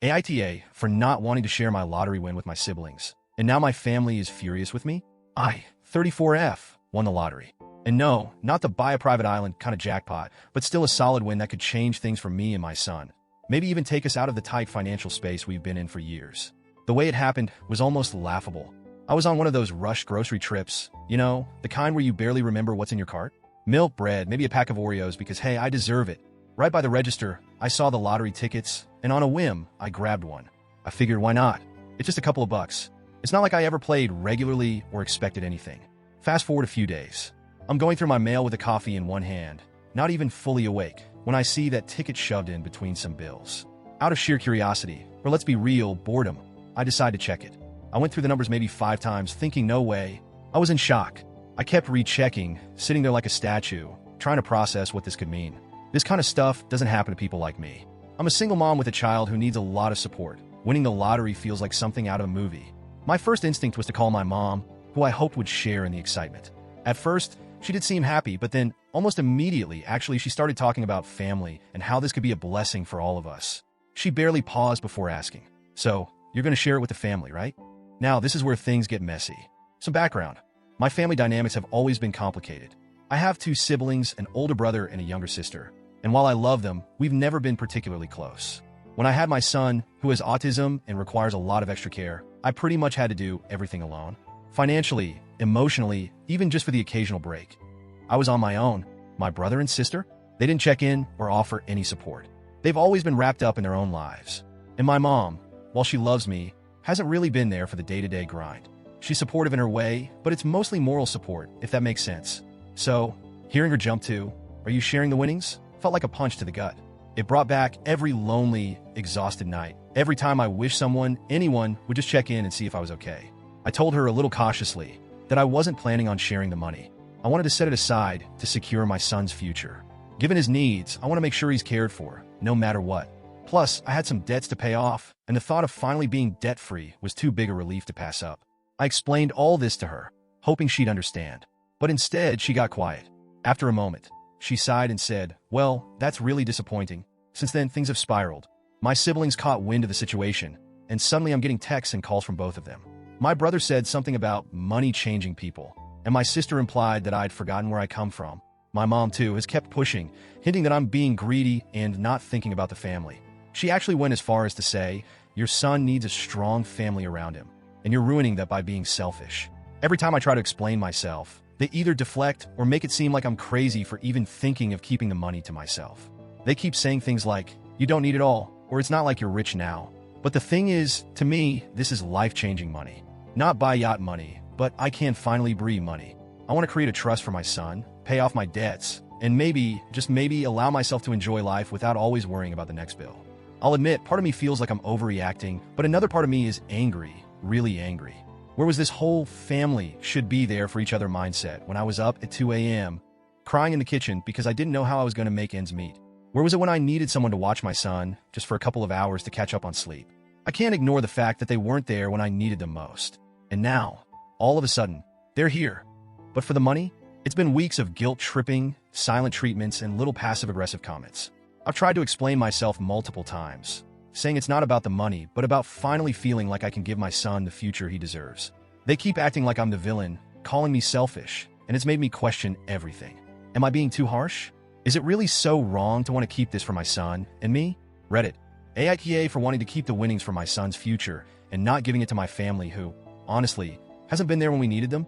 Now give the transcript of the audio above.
AITA for not wanting to share my lottery win with my siblings. And now my family is furious with me? I, 34F, won the lottery. And no, not the buy a private island kind of jackpot, but still a solid win that could change things for me and my son. Maybe even take us out of the tight financial space we've been in for years. The way it happened was almost laughable. I was on one of those rushed grocery trips, you know, the kind where you barely remember what's in your cart. Milk, bread, maybe a pack of Oreos because, hey, I deserve it. Right by the register, I saw the lottery tickets, and on a whim, I grabbed one. I figured, why not? It's just a couple of bucks. It's not like I ever played regularly or expected anything. Fast forward a few days. I'm going through my mail with a coffee in one hand, not even fully awake, when I see that ticket shoved in between some bills. Out of sheer curiosity, or let's be real, boredom, I decide to check it. I went through the numbers maybe 5 times, thinking no way. I was in shock. I kept rechecking, sitting there like a statue, trying to process what this could mean. This kind of stuff doesn't happen to people like me. I'm a single mom with a child who needs a lot of support. Winning the lottery feels like something out of a movie. My first instinct was to call my mom, who I hoped would share in the excitement. At first, she did seem happy, but then, almost immediately, she started talking about family and how this could be a blessing for all of us. She barely paused before asking, "So, you're going to share it with the family, right?" Now, this is where things get messy. Some background. My family dynamics have always been complicated. I have 2 siblings, an older brother and a younger sister. And while I love them, we've never been particularly close. When I had my son, who has autism and requires a lot of extra care, I pretty much had to do everything alone. Financially, emotionally, even just for the occasional break. I was on my own. My brother and sister, they didn't check in or offer any support. They've always been wrapped up in their own lives. And my mom, while she loves me, hasn't really been there for the day-to-day grind. She's supportive in her way, but it's mostly moral support, if that makes sense. So, hearing her jump to, "Are you sharing the winnings?" felt like a punch to the gut. It brought back every lonely, exhausted night. Every time I wished anyone would just check in and see if I was okay. I told her a little cautiously that I wasn't planning on sharing the money. I wanted to set it aside to secure my son's future. Given his needs, I want to make sure he's cared for, no matter what. Plus, I had some debts to pay off, and the thought of finally being debt-free was too big a relief to pass up. I explained all this to her, hoping she'd understand. But instead, she got quiet. After a moment, she sighed and said, "Well, that's really disappointing. Since then, things have spiraled. My siblings caught wind of the situation, and suddenly I'm getting texts and calls from both of them. My brother said something about money changing people, and my sister implied that I'd forgotten where I come from. My mom, too, has kept pushing, hinting that I'm being greedy and not thinking about the family. She actually went as far as to say, 'Your son needs a strong family around him, and you're ruining that by being selfish.' Every time I try to explain myself, they either deflect or make it seem like I'm crazy for even thinking of keeping the money to myself. They keep saying things like, 'You don't need it all,' or 'It's not like you're rich now.' But the thing is, to me, this is life-changing money. Not buy yacht money, but I can finally breathe money. I want to create a trust for my son, pay off my debts, and maybe, just maybe, allow myself to enjoy life without always worrying about the next bill. I'll admit, part of me feels like I'm overreacting, but another part of me is angry, really angry. Where was this whole family should be there for each other mindset when I was up at 2 a.m., crying in the kitchen because I didn't know how I was going to make ends meet? Where was it when I needed someone to watch my son, just for a couple of hours to catch up on sleep? I can't ignore the fact that they weren't there when I needed them most. And now, all of a sudden, they're here. But for the money, it's been weeks of guilt-tripping, silent treatments, and little passive-aggressive comments. I've tried to explain myself multiple times, saying it's not about the money, but about finally feeling like I can give my son the future he deserves. They keep acting like I'm the villain, calling me selfish, and it's made me question everything. Am I being too harsh? Is it really so wrong to want to keep this for my son and me? Reddit. AITA for wanting to keep the winnings for my son's future and not giving it to my family who, honestly, hasn't been there when we needed them?